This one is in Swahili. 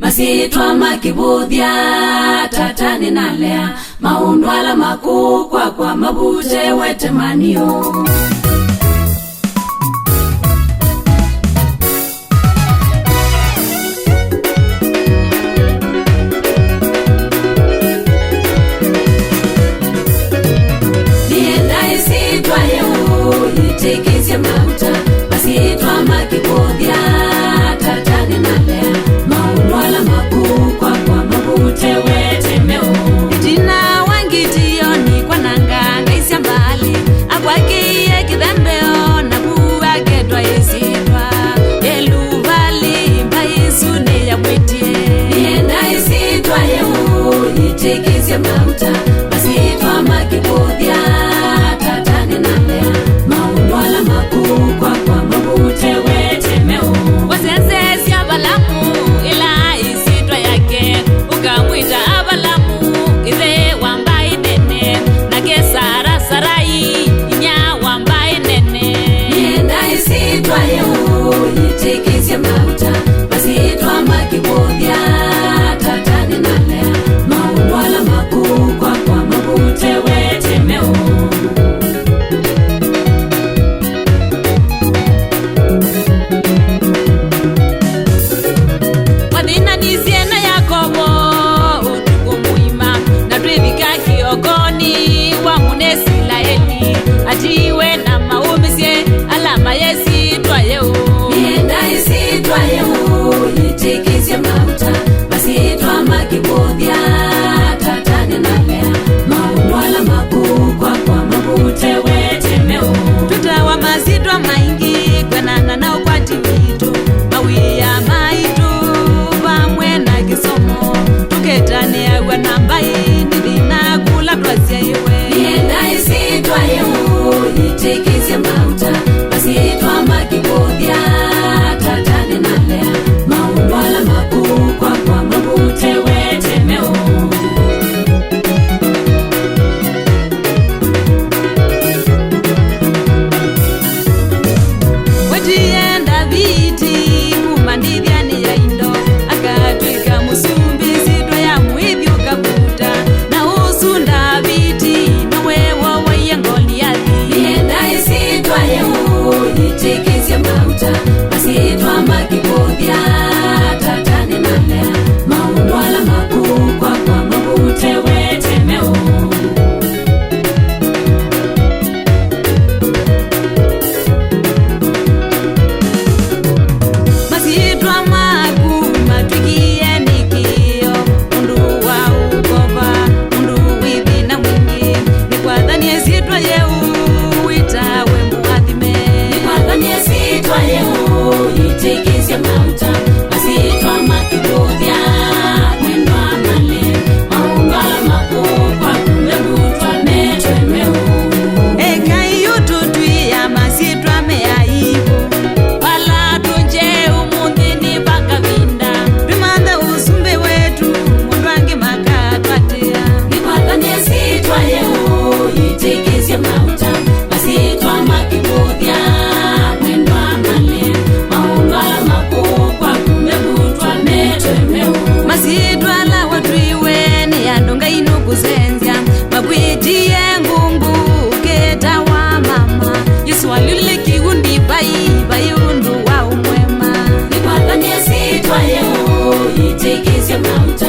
Masitwa makibuthia tatani nalea maundwala makuu kwa mabute wetemanio. Nienda isitwa yeu itikisye mauta. Masitwa makibuthia tatani nalea maundwala makuu kwa mabute wetemeo. Itina wangitio ni kwa nanganga isya mbali agwakie kithembeo na kuwa getwa isitwa eluvali mbaisu ni ya mwitie. Nienda isitwa yeu itikisye mauta. Masitwa makibuthia tatani nalea maundwala makuu kwa mabute wetemeo. Wasensesya Balamu ila isitwa yake ukamwita Abalamu ithe wambai nene na Kesara Sarai inya wambai nene. Nienda isitwa yeu itikisye mauta. Masitwa makibuthia tatani nalea maundwala makuu kwa mabute wetemeo. Wathina ni ciana Yakobo utuku muima na twivika kiokoni wa mune Israeli atiwe na maumisye alama yesitwa yeu. Nienda isitwa yeu itikisye mauta. Masitwa makibuthia tatani nalea maundwala makuu kwa mabute wetemeo. Tutawa masitwa maingi kwenana na ukwati witu mawia maitu pamwe na kisomo tuketaniawa na mbai nithina kula twasya iwe. Nienda isitwa yeu itikisye mauta. Masitwa makibuthia tatani nalea maundwala makuu kwa mabute wetemeo. Wetienda viti kumandithiani ya indo akatwika musumbi sitwa ya mwithio kavuta na usunda viti nowewo waiya Goliathi. Nienda isitwa yeu itikisye mauta. Masitwa makibuthia tatani nalea maundwala makuu kwa mabute wetemeo. Masitwa maku matwikie nikio mundu wa ukova mundu withina mwingi nikwathanie sitwa yeu witawe muathime. Nikwathanie sitwa yeu itikisye mauta. Masitwa makibuthia mwendwa male maundwala makuu kwa mabutwa metemeo. Engai ututwia masitwa meaivu wala tunje umuthini pakavinda twimanthe usumbi wetu mundu angi makatwatia. Nikwathanie sitwa yeu itikisye mauta. Masitwa makibuthia mwendwa male maundwala makuu kwa mabutwa metemeo. Masitwa la watwiwe ni andu Ngai nukusenzya makwitie ngungu ukita wa mama Yesu alile kiundi bai undu wa umwema. Nikwathanie sitwa yeu itikisye mauta.